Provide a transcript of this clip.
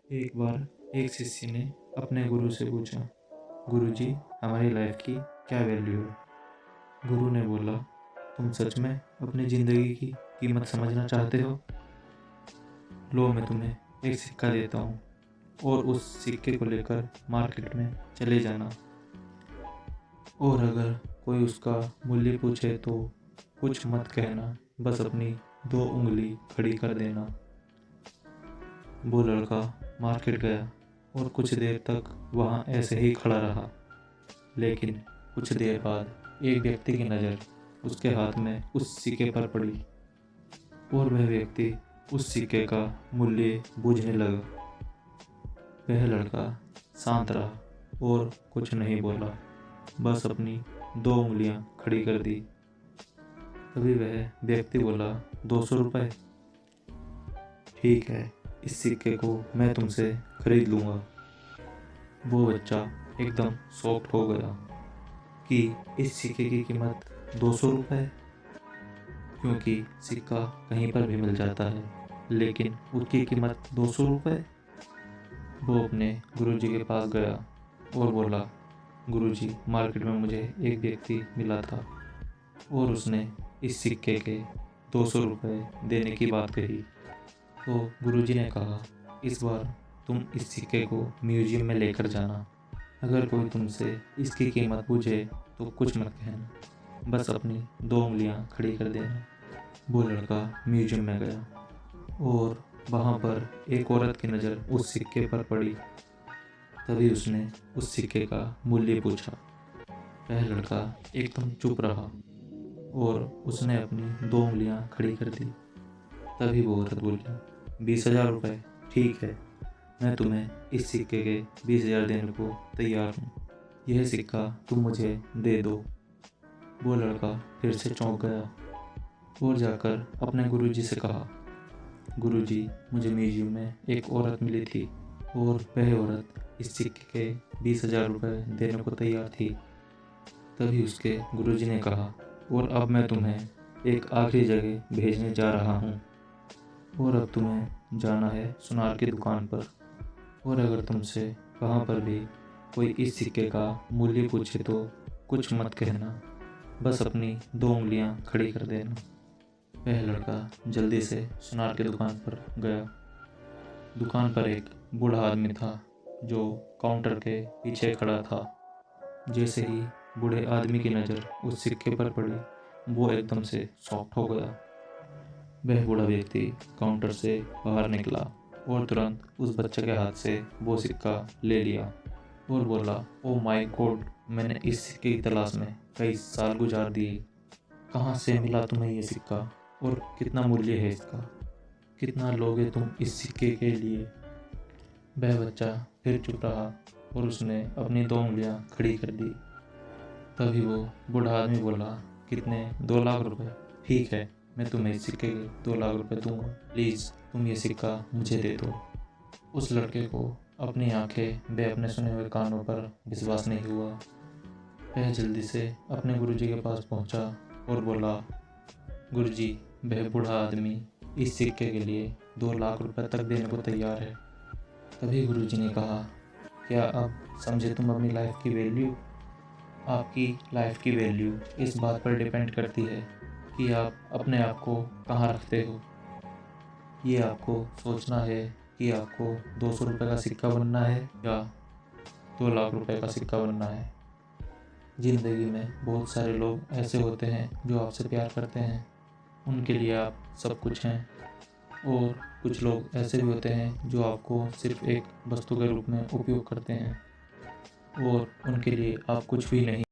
एक बार एक शिष्य ने अपने गुरु से पूछा, गुरुजी, हमारी लाइफ की क्या वैल्यू है? गुरु ने बोला, तुम सच में अपनी ज़िंदगी की कीमत समझना चाहते हो? लो, मैं तुम्हें एक सिक्का देता हूँ और उस सिक्के को लेकर मार्केट में चले जाना, और अगर कोई उसका मूल्य पूछे तो कुछ मत कहना, बस अपनी 2 उंगली खड़ी कर देना। वो लड़का मार्केट गया और कुछ देर तक वहाँ ऐसे ही खड़ा रहा, लेकिन कुछ देर बाद एक व्यक्ति की नज़र उसके हाथ में उस सिक्के पर पड़ी और वह व्यक्ति उस सिक्के का मूल्य बूझने लगा। वह लड़का शांत रहा और कुछ नहीं बोला, बस अपनी 2 उंगलियां खड़ी कर दी। तभी वह व्यक्ति बोला, 200 रुपये? ठीक है, इस सिक्के को मैं तुमसे खरीद लूँगा। वो बच्चा एकदम शॉक्ड हो गया कि इस सिक्के की कीमत 200 रुपये, क्योंकि सिक्का कहीं पर भी मिल जाता है, लेकिन उसकी कीमत 200 रुपये। वो अपने गुरुजी के पास गया और बोला, गुरुजी, मार्केट में मुझे एक व्यक्ति मिला था और उसने इस सिक्के के 200 रुपये देने की बात कही। तो गुरुजी ने कहा, इस बार तुम इस सिक्के को म्यूजियम में लेकर जाना। अगर कोई तुमसे इसकी कीमत पूछे तो कुछ मत कहना, बस अपनी 2 उंगलियां खड़ी कर देना। वो लड़का म्यूजियम में गया और वहाँ पर एक औरत की नज़र उस सिक्के पर पड़ी। तभी उसने उस सिक्के का मूल्य पूछा। वह लड़का एकदम चुप रहा और उसने अपनी 2 उंगलियां खड़ी कर दी। तभी वो औरत बोली, 20,000 रुपये? ठीक है, मैं तुम्हें इस सिक्के के 20,000 देने को तैयार हूँ। यह सिक्का तुम मुझे दे दो। वो लड़का फिर से चौंक गया और जाकर अपने गुरुजी से कहा, गुरुजी, मुझे म्यूजियम में एक औरत मिली थी और वह औरत इस सिक्के के 20,000 रुपये देने को तैयार थी। तभी उसके गुरुजी ने कहा, और अब मैं तुम्हें एक आखिरी जगह भेजने जा रहा हूँ और अब तुम्हें जाना है सुनार की दुकान पर, और अगर तुमसे वहाँ पर भी कोई इस सिक्के का मूल्य पूछे तो कुछ मत कहना, बस अपनी 2 उंगलियां खड़ी कर देना। वह लड़का जल्दी से सुनार की दुकान पर गया। दुकान पर एक बूढ़ा आदमी था जो काउंटर के पीछे खड़ा था। जैसे ही बूढ़े आदमी की नज़र उस सिक्के पर पड़ी, वो एकदम से शॉक्ड हो गया। वह बूढ़ा व्यक्ति काउंटर से बाहर निकला और तुरंत उस बच्चे के हाथ से वो सिक्का ले लिया और बोला, ओ माय गॉड, मैंने इस सिक्के की तलाश में कई साल गुजार दिए। कहाँ से मिला तुम्हें ये सिक्का और कितना मूल्य है इसका? कितना लोगे तुम इस सिक्के के लिए? वह बच्चा फिर चुप रहा और उसने अपनी 2 उंगलियां खड़ी कर दी। तभी वो बूढ़ा आदमी बोला, कितने? 2 लाख रुपए? ठीक है, मैं तुम्हें इस सिक्के के 2 लाख रुपए दूंगा। प्लीज़ तुम ये सिक्का मुझे दे दो। उस लड़के को अपनी आंखें व अपने सुने हुए कानों पर विश्वास नहीं हुआ। वह जल्दी से अपने गुरुजी के पास पहुंचा और बोला, गुरुजी, वह बूढ़ा आदमी इस सिक्के के लिए 2 लाख रुपए तक देने को तैयार है। तभी गुरुजी ने कहा, क्या अब समझे तुम अपनी लाइफ की वैल्यू? आपकी लाइफ की वैल्यू इस बात पर डिपेंड करती है कि आप अपने आप को कहाँ रखते हो। ये आपको सोचना है कि आपको 200 रुपये का सिक्का बनना है या 2 लाख रुपए का सिक्का बनना है। ज़िंदगी में बहुत सारे लोग ऐसे होते हैं जो आपसे प्यार करते हैं, उनके लिए आप सब कुछ हैं, और कुछ लोग ऐसे भी होते हैं जो आपको सिर्फ एक वस्तु के रूप में उपयोग करते हैं और उनके लिए आप कुछ भी नहीं।